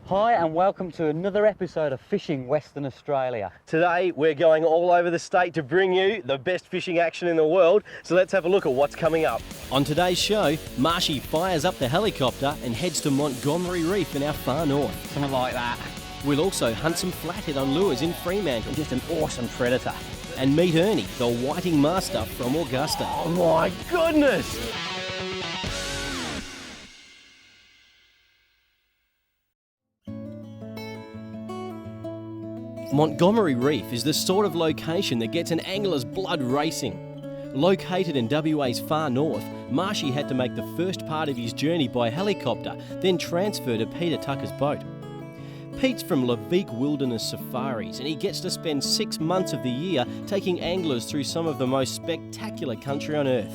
Hi and welcome to another episode of Fishing Western Australia. Today we're going all over the state to bring you the best fishing action in the world, so let's have a look at what's coming up. On today's show, Marshy fires up the helicopter and heads to Montgomery Reef in our far north. Something like that. We'll also hunt some flathead on lures in Fremantle. Just an awesome predator. And meet Ernie, the whiting master from Augusta. Oh my goodness! Montgomery Reef is the sort of location that gets an angler's blood racing. Located in WA's far north, Marshy had to make the first part of his journey by helicopter, then transfer to Peter Tucker's boat. Pete's from Levique Wilderness Safaris, and he gets to spend 6 months of the year taking anglers through some of the most spectacular country on earth.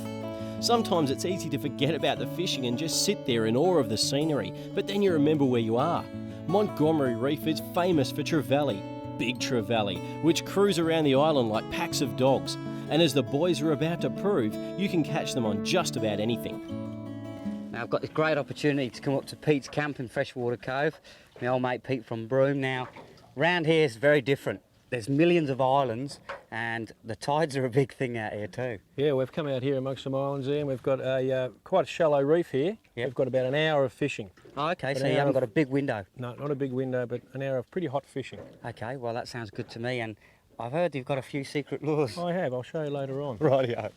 Sometimes it's easy to forget about the fishing and just sit there in awe of the scenery, but then you remember where you are. Montgomery Reef is famous for trevally, big trevally, which cruise around the island like packs of dogs. And as the boys are about to prove, you can catch them on just about anything. Now I've got this great opportunity to come up to Pete's camp in Freshwater Cove. My old mate Pete from Broome. Now, round here is very different. There's millions of islands and the tides are a big thing out here too. Yeah, we've come out here amongst some islands here and we've got a quite a shallow reef here. Yep. We've got about an hour of fishing. Oh, okay, so you haven't got a big window? No, not a big window, but an hour of pretty hot fishing. Okay, well that sounds good to me, and I've heard you've got a few secret lures. I have, I'll show you later on. Rightio.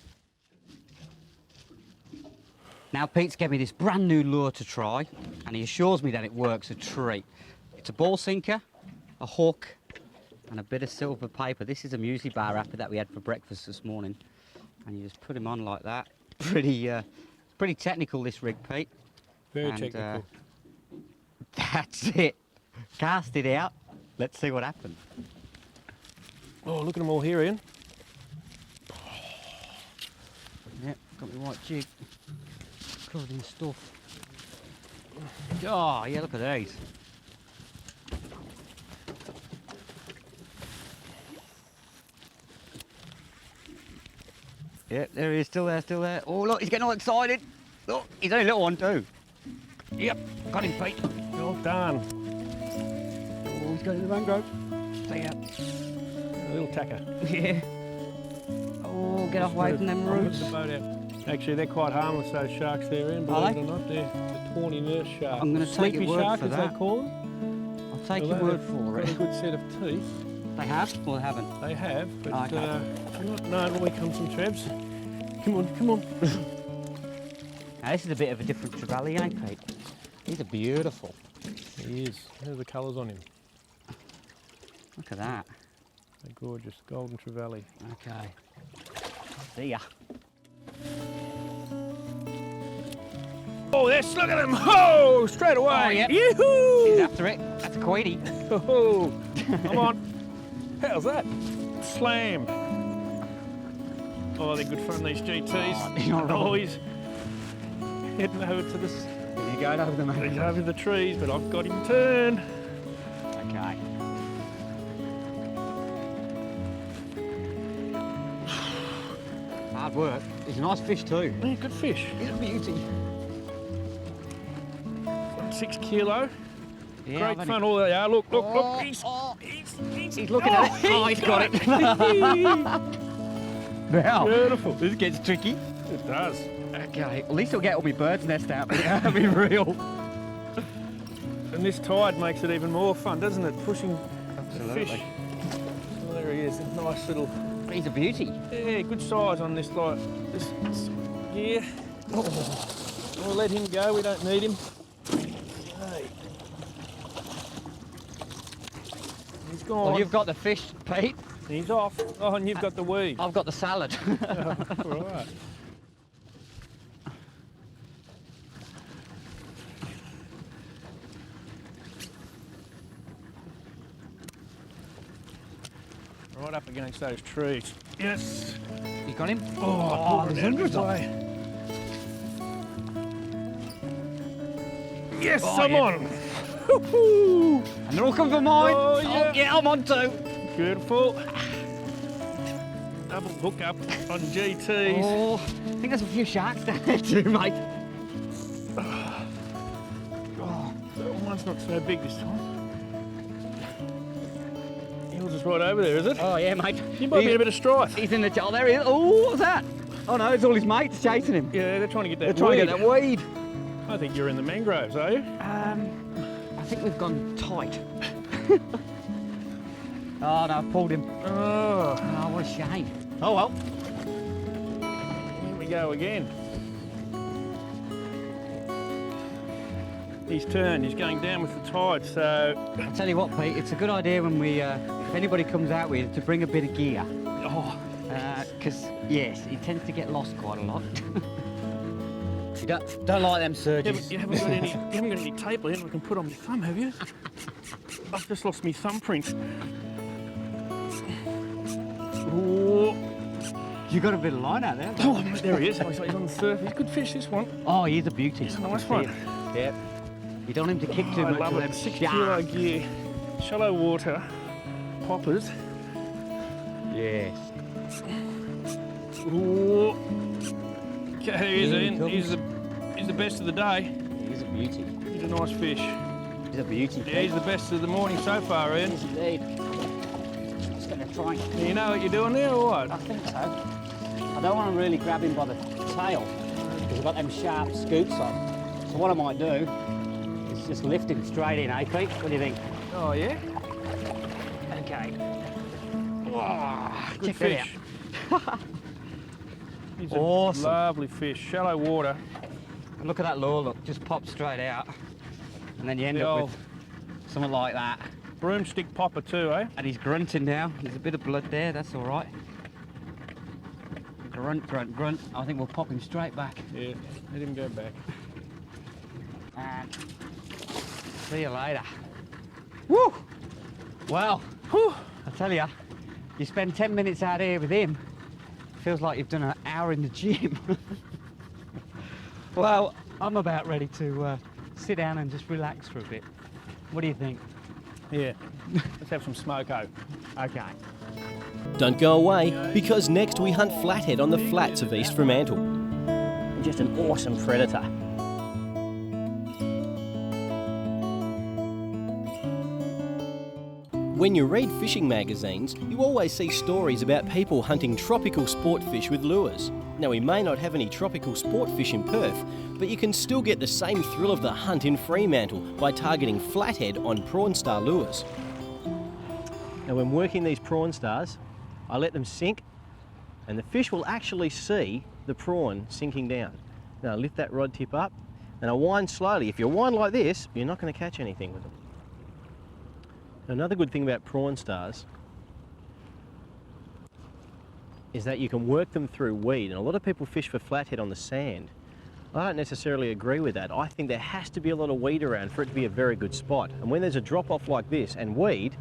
Now Pete's gave me this brand new lure to try, and he assures me that it works a treat. It's a ball sinker, a hook, and a bit of silver paper. This is a muesli bar wrapper that we had for breakfast this morning, and you just put him on like that. Pretty technical, this rig, Pete. Very technical. That's it. Cast it out. Let's see what happens. Oh, look at them all here, Ian. Yep, got my white jig. Covered in stuff. Oh, yeah, look at these. Yeah, there he is, still there. Oh, look, he's getting all excited. Look, he's only a little one too. Yep, got him, Pete. Well done. Oh, he's going to the mangrove. See ya. A little tacker. Yeah. Oh, get off away from them I'll roots. put the boat out. Actually, they're quite harmless, those sharks there, Ian, Are believe they? it or not. They're the tawny nurse shark. I'm going to take Sleepy your word shark, for as that. they call them. I'll take Although your word they've for got a it. good set of teeth. They have or they haven't? They have, but Okay. I'm not known when we come some trebs. Come on, come on. Now, this is a bit of a different trevally, ain't Pete? These are beautiful. He is. There's the colours on him. Look at that. They're gorgeous. Golden trevally. Okay. See ya. Oh, yes, look at him! Oh, straight away! Oh, yep. Yoo-hoo! He's after it. That's a queenie. Oh, come on. How's that? Slammed. Oh, they're good fun, these GTs. you're not wrong. He's heading over to this. He's going over the He's mangrove. over the trees, but I've got him turned. Okay. Hard work. He's a nice fish too. Yeah, good fish. He's a beauty. 6 kilo. Yeah, Great I've only- fun, all they are. Look, look, Oh, look. oh. He's He's looking at it. Oh, he's got it. Now, Beautiful. this gets tricky. It does. Okay, at least I'll get all my bird's nest out, but yeah, be real. And this tide makes it even more fun, doesn't it? Pushing Absolutely. the fish. Oh, there he is. A nice little, He's a beauty. yeah, good size on this this gear. Oh. We'll let him go. We don't need him. Hey. He's gone. Well, you've got the fish, Pete. He's off. Oh, and you've got the weed. I've got the salad. Right. Right up against those trees. Yes. You got him? Oh, there's hundreds of them. way. Yes, Oh, I'm yeah. on. Woo-hoo. And they're all coming for mine. Oh, yeah. I'm on too. Beautiful. Double hook up on GTs. Oh, I think there's a few sharks down there too, mate. Don't That's not so big this time. Yours is right over there, is it? Oh yeah, mate. You might be in a bit of strife. He's in the... Oh, there he is. Oh, what was that? Oh no, it's all his mates chasing him. Yeah, they're trying to get that They're trying weed. to get that weed. I think you're in the mangroves, are you? I think we've gone tight. Oh no, I've pulled him. Oh, Oh, what a shame. Oh well. here we go again. He's turned, he's going down with the tide, so... I'll tell you what, Pete, it's a good idea when we, if anybody comes out with you, to bring a bit of gear. Oh, Because, yes, he tends to get lost quite a lot. You don't like them surges. you haven't got any tape left we can put on my thumb, have you? I've just lost my thumbprint. Oh, You got a bit of line out there. oh, there he is. Oh, he's on the surface. Good fish, this one. Oh, he's a beauty. He's a nice one. Yep. You don't want him to kick too I much love of it. them 6 sharks. kilo gear, shallow water, poppers. Yes. Oh, okay, here's Here he Ian. comes. He's the best of the day. He's a beauty. He's a nice fish. He's a beauty. Yeah, he's the best of the morning so far, Ian. Yes, indeed. Just going to try. You know what you're doing there, or what? I think so. I don't want to really grab him by the tail because I've got them sharp scoops on. So what I might do is just lift him straight in, eh, Pete? What do you think? Oh, yeah? Okay. Oh, Good check that fish. out. He's Awesome. a lovely fish, shallow water. And look at that lure, look, just pops straight out. And then you end The up old with something like that. broomstick popper too, eh? And he's grunting now. There's a bit of blood there, that's all right. Grunt, grunt, grunt. I think we'll pop him straight back. Yeah, let him go back. And see you later. Woo! Well, whew, I tell you, you spend 10 minutes out here with him, feels like you've done an hour in the gym. Well, I'm about ready to sit down and just relax for a bit. What do you think? Yeah, let's have some smoko. Okay. Don't go away, because next we hunt flathead on the flats of East Fremantle. Just an awesome predator. When you read fishing magazines, you always see stories about people hunting tropical sport fish with lures. Now, we may not have any tropical sport fish in Perth, but you can still get the same thrill of the hunt in Fremantle by targeting flathead on prawn star lures. Now when working these prawn stars, I let them sink and the fish will actually see the prawn sinking down. Now I lift that rod tip up and I wind slowly. If you wind like this, you're not going to catch anything with them. Another good thing about prawn stars is that you can work them through weed, and a lot of people fish for flathead on the sand. I don't necessarily agree with that. I think there has to be a lot of weed around for it to be a very good spot. And when there's a drop off like this and weed,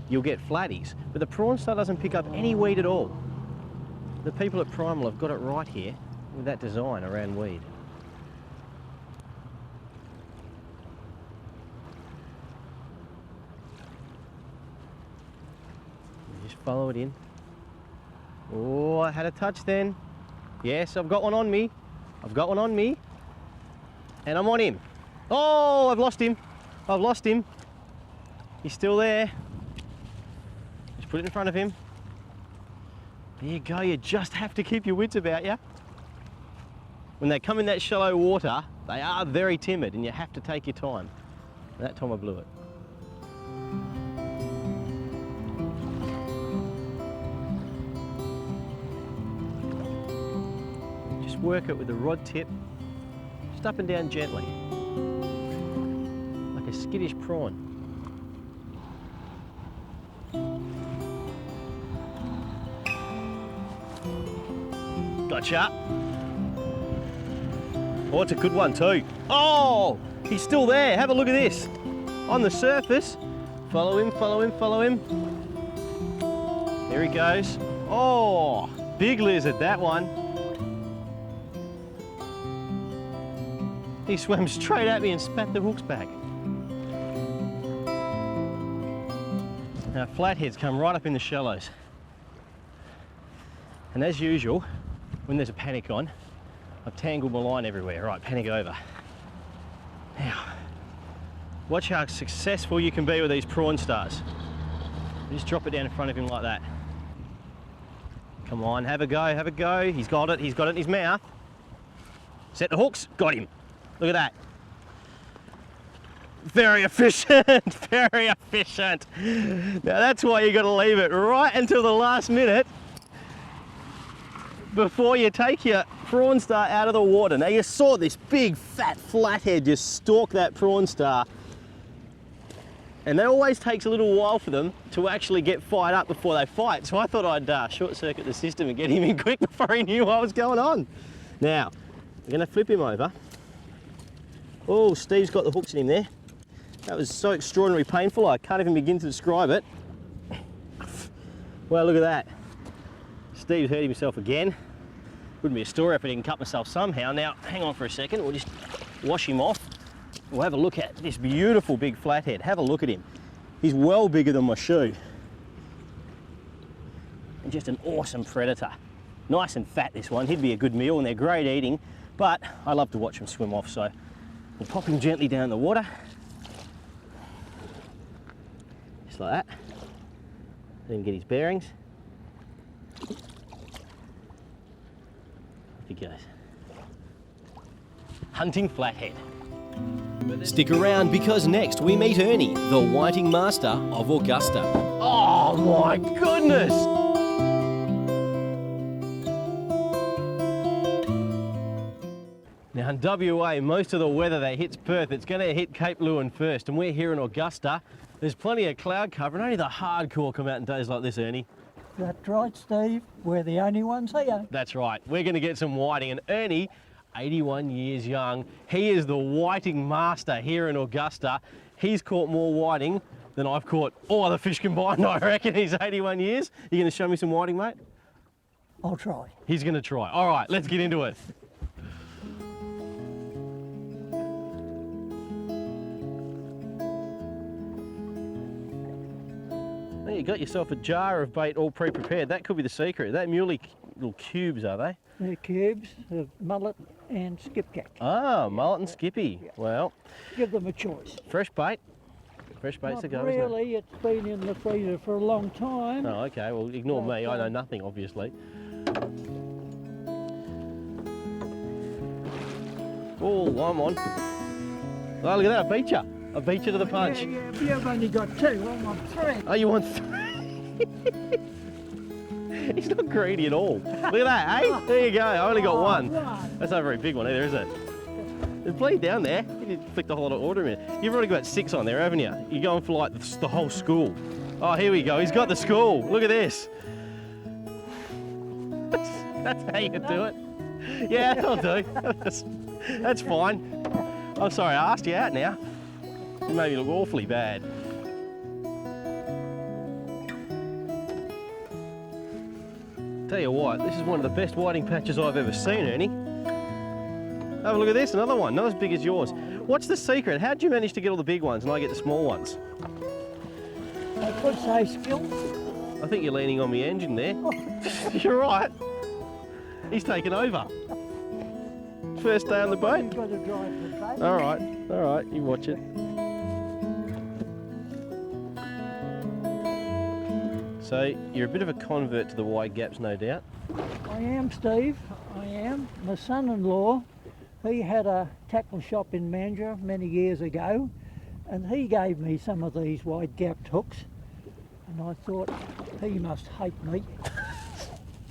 you'll get flatties. But the prawn star doesn't pick up any weed at all. The people at Primal have got it right here with that design around weed. Just follow it in. Oh, I had a touch then. Yes, I've got one on me. I've got one on me. And I'm on him. Oh, I've lost him. I've lost him. He's still there. Just put it in front of him. There you go. You just have to keep your wits about you. When they come in that shallow water, they are very timid and you have to take your time. And that time I blew it. Just work it with the rod tip, just up and down gently, like a skittish prawn. Gotcha. Oh, it's a good one too. Oh, he's still there. Have a look at this. On the surface. Follow him, follow him, follow him. There he goes. Oh, big lizard, that one. He swam straight at me and spat the hooks back. Now, flatheads come right up in the shallows. And as usual, when there's a panic on, I've tangled my line everywhere. Right, panic over. Now, Watch how successful you can be with these prawn stars. Just drop it down in front of him like that. Come on, have a go, have a go. He's got it in his mouth. Set the hooks, got him. Look at that. Very efficient, very efficient. Now that's why you got to leave it right until the last minute before you take your prawn star out of the water. Now you saw this big fat flathead just stalk that prawn star, and that always takes a little while for them to actually get fired up before they fight. So I thought I'd short circuit the system and get him in quick before he knew what was going on. Now, we're going to flip him over. Oh, Steve's got the hooks in him there. That was so extraordinarily painful, I can't even begin to describe it. Well, look at that. Steve's hurt himself again. Wouldn't be a story if I didn't cut myself somehow. Now, hang on for a second, we'll just wash him off. We'll have a look at this beautiful big flathead. Have a look at him. He's well bigger than my shoe. And just an awesome predator. Nice and fat, this one. He'd be a good meal, and they're great eating, but I love to watch him swim off, so we'll pop him gently down in the water. Just like that. Let him get his bearings. Off he goes. Hunting flathead. Stick around because next we meet Ernie, the whiting master of Augusta. Oh my goodness! Now in WA, most of the weather that hits Perth, it's going to hit Cape Leeuwin first, and we're here in Augusta. There's plenty of cloud cover, and only the hardcore come out in days like this, Ernie. That's right, Steve. We're the only ones here. That's right. We're going to get some whiting, and Ernie, 81 years young, he is the whiting master here in Augusta. He's caught more whiting than I've caught all other fish combined, I reckon. He's 81 years. You going to show me some whiting, mate? I'll try. He's going to try. All right, let's get into it. There you got yourself a jar of bait all pre-prepared. That could be the secret. That muley little cubes, are they? They're cubes of mullet and skipjack. Ah, mullet and skippy. Well, Give them a choice. fresh bait. Fresh bait's Not to go, isn't it? really. It's been in the freezer for a long time. Oh, okay. Well, ignore me. I know Okay. nothing, obviously. Oh, I'm on. Oh, look at that. I beat you. I beat you to the punch. Yeah, but you've only got two. I'm on three. Oh, you want three? He's not greedy at all. Look at that, eh? There you go. I only got one. That's not a very big one either, is it? There's plenty down there. You need to flick the whole lot of order in. You've already got 6 on there, haven't you? You're going for like the whole school. Oh, here we go. He's got the school. Look at this. That's how you do it. Yeah, that'll do. That's fine. I'm sorry, I asked you out now. You made me look awfully bad. Tell you what, this is one of the best whiting patches I've ever seen, Ernie. Have a look at this, another one, not as big as yours. What's the secret? How'd you manage to get all the big ones and I get the small ones? I could say skill. I think you're leaning on the engine there. You're right. He's taken over. First day on the boat. You've got to drive the boat. All right, you watch it. So you're a bit of a convert to the wide gaps, no doubt. I am, Steve. I am. My son-in-law, he had a tackle shop in Mandurah many years ago, and he gave me some of these wide-gapped hooks, and I thought, he must hate me.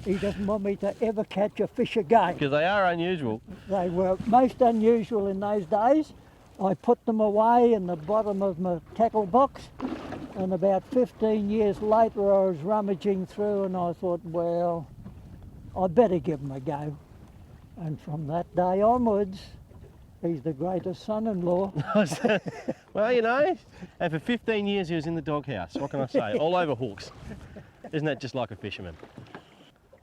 He doesn't want me to ever catch a fish again. Because they are unusual. They were most unusual in those days. I put them away in the bottom of my tackle box, and about 15 years later I was rummaging through and I thought, well, I better give them a go. And from that day onwards, he's the greatest son-in-law. Well, you know, and for 15 years he was in the doghouse. What can I say? All over hooks. Isn't that just like a fisherman?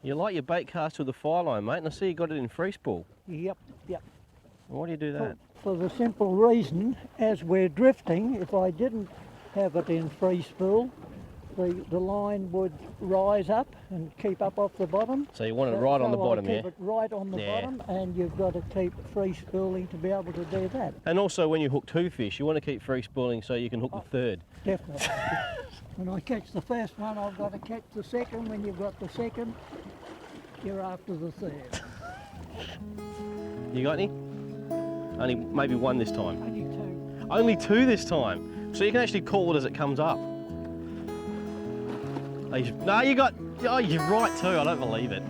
You like your bait cast with a fire line, mate, and I see you got it in free spool. Yep. Why do you do that? For the simple reason, as we're drifting, if I didn't have it in free spool, the line would rise up and keep up off the bottom. So you want it right on the So I bottom, keep yeah? it right on the bottom, and you've got to keep free spooling to be able to do that. And also when you hook 2 fish, you want to keep free spooling so you can hook the third. Definitely. When I catch the first one, I've got to catch the second. When you've got the second, you're after the third. You got any? Only maybe one this time. Only 2. Only 2 this time. So you can actually call it as it comes up. No, you got, oh, you're right too, I don't believe it.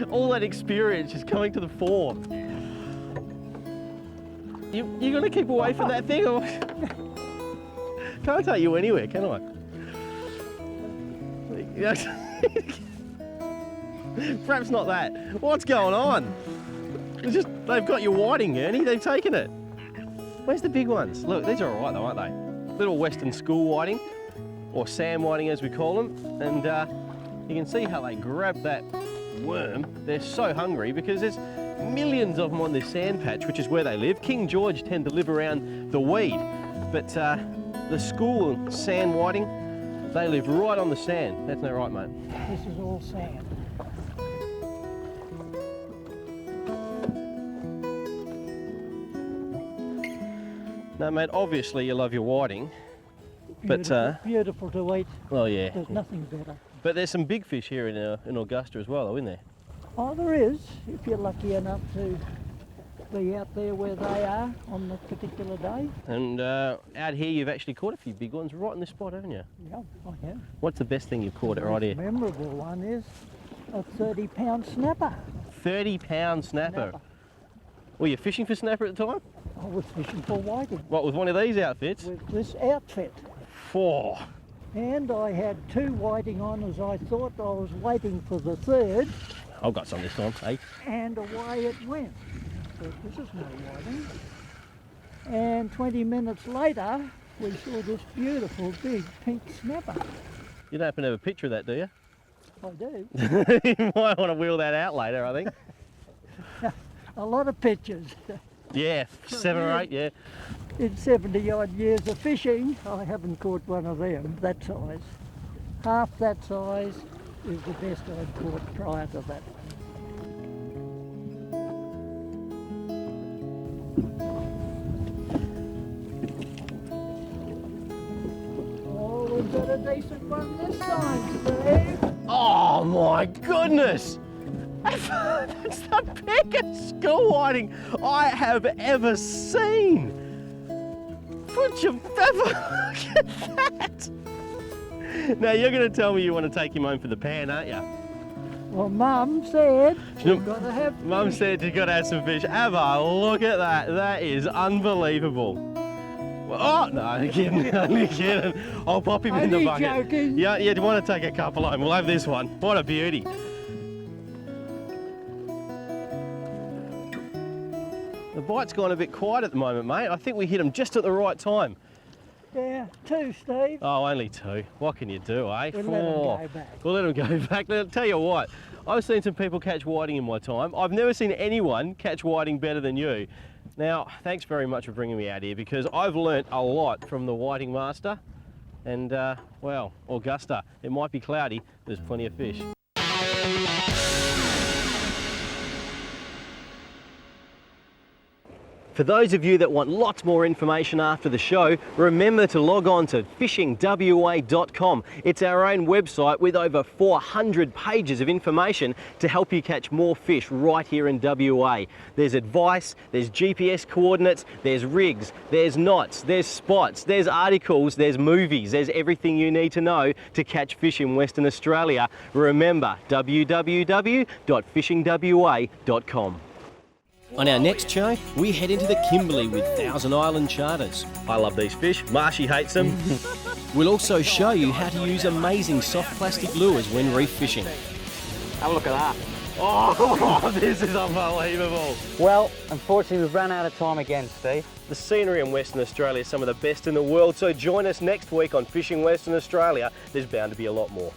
All that experience is coming to the fore. You're gonna keep away from that thing or? Can't take you anywhere, can I? Perhaps not that. What's going on? It's just, they've got your whiting, Ernie, they've taken it. Where's the big ones? Look, these are all right though, aren't they? Little Western school whiting, or Sam whiting as we call them, and you can see how they grab that worm. They're so hungry because there's millions of them on this sand patch, which is where they live. King George tend to live around the weed, but the school sand whiting, they live right on the sand. That's not right, mate. This is all sand. No, mate, obviously you love your whiting, but Beautiful to eat. well, yeah. There's nothing better. But there's some big fish here in Augusta as well, though, isn't there? Oh, there is, if you're lucky enough to be out there where they are on the particular day. And out here you've actually caught a few big ones right in this spot, haven't you? Yeah, I have. What's the best thing you've caught it right The here? most memorable one is a 30-pound snapper. 30-pound snapper. Were you fishing for snapper at the time? I was fishing for whiting What, with one of these outfits? with this outfit. 4. And I had 2 whiting on as I thought. I was waiting for the third, I've got some this time, 8. and away it went. Thought, this is no whiting. And 20 minutes later, we saw this beautiful big pink snapper. You don't happen to have a picture of that, do you? I do. You might want to wheel that out later, I think. A lot of pictures. Yeah, 7 or 8, yeah. In 70 odd years of fishing, I haven't caught one of them that size. Half that size is the best I'd caught prior to that. Oh, we've got a decent one this time, Steve. Oh my goodness! That's the biggest school whiting I have ever seen! Would you ever look at that? Now you're going to tell me you want to take him home for the pan, aren't you? Well, Mum said You know, we've got to have Mum fish. said you've got to have some fish. Have a look at that. That is unbelievable. Oh, no, only kidding, only kidding. I'll pop him in the Only bucket. joking. Yeah, you want to take a couple home. We'll have this one. What a beauty. The bite's gone a bit quiet at the moment, mate. I think we hit him just at the right time. Yeah, 2, Steve. Oh, only 2. What can you do, eh? We'll let 'em go back. We'll let him go back. Now, tell you what, I've seen some people catch whiting in my time. I've never seen anyone catch whiting better than you. Now, thanks very much for bringing me out here because I've learnt a lot from the whiting master. And, well, Augusta, it might be cloudy, there's plenty of fish. For those of you that want lots more information after the show, remember to log on to fishingwa.com. It's our own website with over 400 pages of information to help you catch more fish right here in WA. There's advice, there's GPS coordinates, there's rigs, there's knots, there's spots, there's articles, there's movies, there's everything you need to know to catch fish in Western Australia. Remember, www.fishingwa.com. On our next show, we head into the Kimberley with Thousand Island Charters. I love these fish. Marshy hates them. We'll also show you how to use amazing soft plastic lures when reef fishing. Have a look at that. Oh, this is unbelievable. Well, unfortunately, we've run out of time again, Steve. The scenery in Western Australia is some of the best in the world, so join us next week on Fishing Western Australia. There's bound to be a lot more.